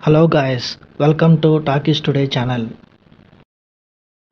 Hello guys, welcome to Talkies Today channel.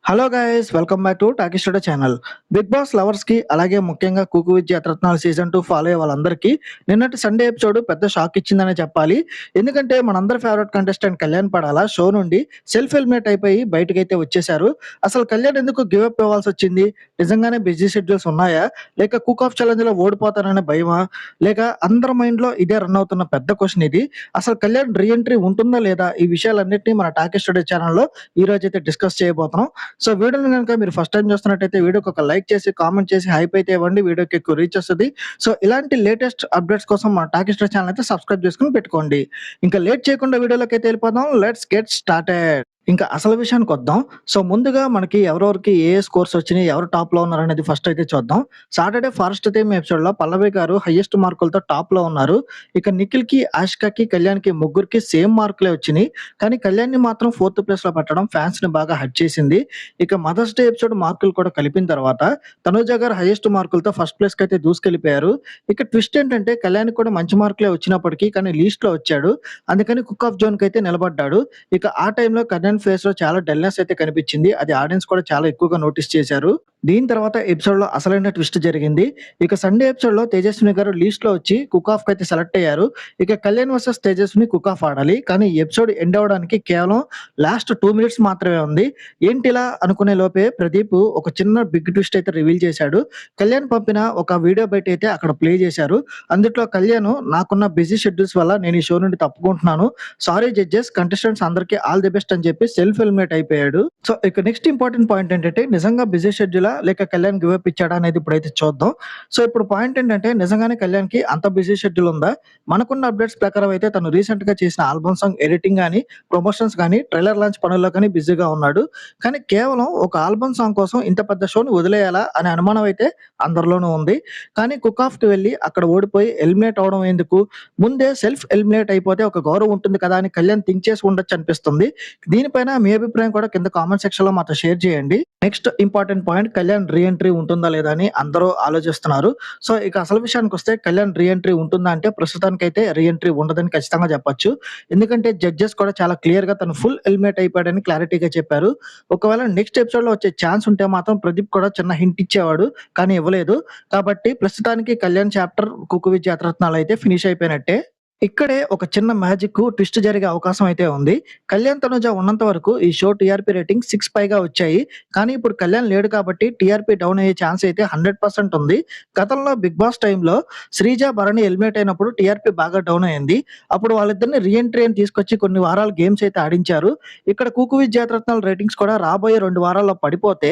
Hello guys welcome back to Talkie Studio channel. Bigg Boss lovers కి అలాగే ముఖ్యంగా cook with Ratnalu season 2 follow అయ్యే వాళ్ళందరికీ నిన్నటి Sunday episode పెద్ద shock ఇచ్చిందనే చెప్పాలి. ఎందుకంటే మనందరి favourite contestant Kalyan Padala show నుండి సెల్ఫ్ ఎలిమినేట్ అయిపోయి బయటకైతే వచ్చేశారు. అసలు కళ్యాణ్ ఎందుకు గివ్ అప్ ఇవ్వాల్సి వచ్చింది? నిజంగానే బిజీ షెడ్యూల్స్ ఉన్నాయా, లేక కుక్ ఆఫ్ ఛాలెంజ్ లో ఓడిపోతాననే భయమా, లేక అందరి మైండ్ లో ఇదే రన్ అవుతున్న పెద్ద క్వశ్చన్ ఇది. అసలు కళ్యాణ్ రీఎంట్రీ ఉంటుందా లేదా, ఈ విషయాలన్నింటినీ మన టాకీ స్టూడియో ఛానల్లో ఈ రోజు అయితే డిస్కస్ చేయబోతున్నాం. సో వీడియోని కనుక మీరు ఫస్ట్ టైం చూస్తున్నట్టయితే వీడియోకి ఒక లైక్ చేసి కామెంట్ చేసి హైప్ అయితే ఇవ్వండి, వీడియోకి ఎక్కువ రీచ్ వస్తుంది. సో ఇలాంటి లేటెస్ట్ అప్డేట్స్ కోసం మన టాకీ స్టార్ ఛానల్ అయితే సబ్స్క్రైబ్ చేసుకుని పెట్టుకోండి. ఇంకా లేట్ చేయకుండా వీడియోలోకి అయితే వెళ్ళిపోదాం. Let's get started. ఇంకా అసలు విషయానికి వద్దాం. సో ముందుగా మనకి ఎవరెవరికి ఏ స్కోర్స్ వచ్చినాయి, ఎవరు టాప్ లో ఉన్నారు అనేది ఫస్ట్ అయితే చూద్దాం. సాటర్డే ఫారెస్ట్ థీమ్ ఎపిసోడ్ లో పల్లవి గారు హైయెస్ట్ మార్కులతో టాప్ లో ఉన్నారు. ఇక నిఖిల్ కి, ఆష్కాకి, కళ్యాణ్ కి ముగ్గురికి సేమ్ మార్కులే వచ్చినాయి. కానీ కళ్యాణ్ ని మాత్రం 4th ప్లేస్ లో పెట్టడం ఫ్యాన్స్ ని బాగా హట్ చేసింది. ఇక మదర్స్ డే ఎపిసోడ్ మార్కులు కూడా కలిపిన తర్వాత తనూజ గారు హైయెస్ట్ మార్కులతో ఫస్ట్ ప్లేస్ కి అయితే దూసుకెళ్లిపోయారు. ఇక ట్విస్ట్ ఏంటంటే కళ్యాణ్ కూడా మంచి మార్కులే వచ్చినప్పటికీ కానీ లీస్ట్ లో వచ్చాడు. అందుకని కుక్ ఆఫ్ జోన్ కి అయితే నిలబడ్డాడు. ఇక ఆ టైంలో కళ్యాణ్ ఫేస్ లో చాలా డల్నెస్ అయితే కనిపించింది. అది ఆడియన్స్ కూడా చాలా ఎక్కువగా నోటీస్ చేశారు. దీని తర్వాత ఎపిసోడ్ లో అసలైన ట్విస్ట్ జరిగింది. ఇక సండే ఎపిసోడ్ లో తేజస్విని గారు లీస్ట్ లో వచ్చి కుక్ ఆఫ్ కి అయితే సెలెక్ట్ అయ్యారు. ఇక Kalyan versus Tejaswini cook of ఆడాలి. కానీ ఈ ఎపిసోడ్ ఎండ్ అవడానికి కేవలం లాస్ట్ 2 మినిట్స్ మాత్రమే ఉంది. ఏంటిలా అనుకునే లోపే ప్రదీప్ ఒక చిన్న బిగ్ ట్విస్ట్ అయితే రివీల్ చేశాడు. కళ్యాణ్ పంపిన ఒక వీడియో బయట అయితే అక్కడ ప్లే చేశారు. అందులో కళ్యాణ్, నాకున్న బిజీ షెడ్యూల్స్ వల్ల నేను ఈ షో నుండి తప్పుకుంటున్నాను, సారీ జడ్జెస్, కంటెస్టెంట్స్ అందరికీ ఆల్ ది బెస్ట్ అని చెప్పి సెల్ఫ్ ఎలిమినేట్ అయిపోయాడు. సో ఇక నెక్స్ట్ ఇంపార్టెంట్ పాయింట్ ఏంటంటే నిజంగా బిజీ షెడ్యూలా లేక కళ్యాణ్ గివ్ అప్ ఇచ్చాడా అనేది ఇప్పుడైతే చూద్దాం. సో ఇప్పుడు పాయింట్ ఏంటంటే నిజంగానే కళ్యాణ్ కి అంత బిజీ షెడ్యూల్ ఉందా? మనకున్న అప్డేట్స్ ప్రకారం అయితే తను రీసెంట్ గా చేసిన ఆల్బమ్ సాంగ్ ఎడిటింగ్ గానీ, ప్రమోషన్స్ గానీ, ట్రైలర్ లాంచ్ పనుల్లో కానీ బిజీగా ఉన్నాడు. కానీ కేవలం ఒక ఆల్బమ్ సాంగ్ కోసం ఇంత పెద్ద షోని వదిలేయాలా అనే అనుమానం అయితే అందరిలోనూ ఉంది. కానీ కుక్ ఆఫ్ కి వెళ్ళి అక్కడ ఓడిపోయి ఎలిమినేట్ అవడం ఎందుకు? ముందే సెల్ఫ్ ఎలిమినేట్ అయిపోతే ఒక గౌరవం ఉంటుంది కదా అని కళ్యాణ్ థింక్ చేసి ఉండొచ్చు అనిపిస్తుంది. దీనిపైన మీ అభిప్రాయం కూడా కింద కామెంట్ సెక్షన్ లో మాతో షేర్ చేయండి. Next important point, Kalyan re entry ఉంటుందా లేదా అని అందరూ ఆలోచిస్తున్నారు. సో ఇక అసలు విషయానికి వస్తే కళ్యాణ్ రీ ఎంట్రీ ఉంటుందా అంటే ప్రస్తుతానికైతే రీ ఎంట్రీ ఉండదని ఖచ్చితంగా చెప్పొచ్చు. ఎందుకంటే జడ్జెస్ కూడా చాలా క్లియర్ గా తను ఫుల్ ఎలిమినేట్ అయిపోయాడని క్లారిటీగా చెప్పారు. ఒకవేళ నెక్స్ట్ ఎపిసోడ్ లో వచ్చే ఛాన్స్ ఉంటే మాత్రం ప్రదీప్ కూడా చిన్న హింట్ ఇచ్చేవాడు, కానీ ఇవ్వలేదు. కాబట్టి ప్రస్తుతానికి కళ్యాణ్ చాప్టర్ కుకు విత్ జాతరత్నాలు అయితే ఫినిష్ అయిపోయినట్టే. ఇక్కడే ఒక చిన్న మ్యాజిక్ ట్విస్ట్ జరిగే అవకాశం అయితే ఉంది. కళ్యాణ్, తనుజ ఉన్నంత వరకు ఈ షో టీఆర్పీ రేటింగ్ 6 పైగా వచ్చాయి. కానీ ఇప్పుడు కళ్యాణ్ లేడు కాబట్టి టీఆర్పీ డౌన్ అయ్యే ఛాన్స్ అయితే 100% ఉంది. గతంలో బిగ్ బాస్ టైంలో శ్రీజ, భరణి ఎలిమినేట్ అయినప్పుడు టీఆర్పీ బాగా డౌన్ అయింది. అప్పుడు వాళ్ళిద్దరిని రీఎంట్రీ అని తీసుకొచ్చి కొన్ని వారాలు గేమ్స్ అయితే ఆడించారు. ఇక్కడ కుకు విత్ జాతరత్నాల రేటింగ్స్ కూడా రాబోయే 2 వారాల్లో పడిపోతే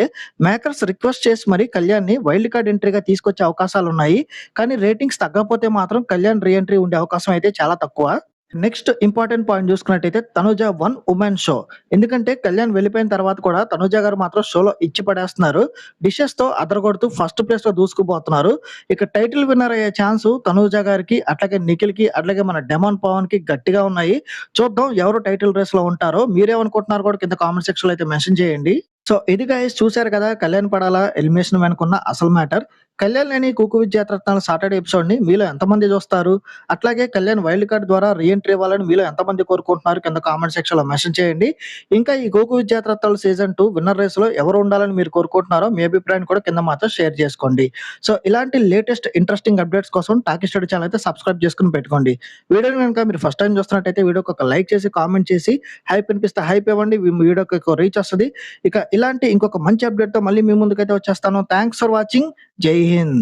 మేకర్స్ రిక్వెస్ట్ చేసి మరి కళ్యాణ్ ని వైల్డ్ కార్డ్ ఎంట్రీగా తీసుకొచ్చే అవకాశాలు ఉన్నాయి. కానీ రేటింగ్స్ తగ్గకపోతే మాత్రం కళ్యాణ్ రీఎంట్రీ ఉండే అవకాశం అయితే చాలా తక్కువ. నెక్స్ట్ ఇంపార్టెంట్ పాయింట్ చూసుకున్నట్టయితే తనుజ వన్ ఉమెన్ షో. ఎందుకంటే కళ్యాణ్ వెళ్ళిపోయిన తర్వాత కూడా తనుజ గారు మాత్రం షోలో ఇచ్చి పడేస్తున్నారు. డిషెస్ తో అదరగొడుతూ ఫస్ట్ ప్లేస్ లో దూసుకుపోతున్నారు. ఇక టైటిల్ విన్నర్ అయ్యే ఛాన్స్ తనుజ గారికి, అట్లాగే నిఖిల్ కి, అట్లాగే మన డెమాన్ పవన్ కి గట్టిగా ఉన్నాయి. చూద్దాం ఎవరు టైటిల్ రేస్ లో ఉంటారో. మీరేమనుకుంటున్నారు కూడా కింద కామెంట్ సెక్షన్ లో అయితే మెన్షన్ చేయండి. సో ఇది గైస్, చూశారు కదా కళ్యాణ్ పడాల ఎలిమినేషన్ వెనుకున్న అసలు మ్యాటర్. కళ్యాణ్ లేని కుకు విత్ జాతరత్నాల సాటర్డే ఎపిసోడ్ ని మీలో ఎంతమంది చూస్తారు? అట్లాగే కళ్యాణ్ వైల్డ్ కార్డ్ ద్వారా రీఎంట్రీ ఇవ్వాలని మీలో ఎంతమంది కోరుకుంటున్నారు కింద కామెంట్ సెక్షన్ లో మెన్షన్ చేయండి. ఇంకా ఈ cook with Jathiratnalu season 2 winner race లో ఎవరు ఉండాలని మీరు కోరుకుంటున్నారో మీ అభిప్రాయాన్ని కూడా కింద మాతో షేర్ చేసుకోండి. సో ఇలాంటి లేటెస్ట్ ఇంట్రెస్టింగ్ అప్డేట్స్ కోసం టాకీ స్టడీ ఛానల్ అయితే సబ్స్క్రైబ్ చేసుకుని పెట్టుకోండి. వీడియోని కనుక మీరు ఫస్ట్ టైం చూస్తున్నట్టయితే వీడియోకి ఒక లైక్ చేసి కామెంట్ చేసి హైప్ అనిపిస్తే హైప్ ఇవ్వండి, వీడియోకి ఎక్కువ రీచ్ వస్తుంది. ఇక ఇలాంటి ఇంకొక మంచి అప్డేట్ తో మళ్ళీ మీ ముందుకైతే వచ్చేస్తాను. Thanks for watching. జై హింద్.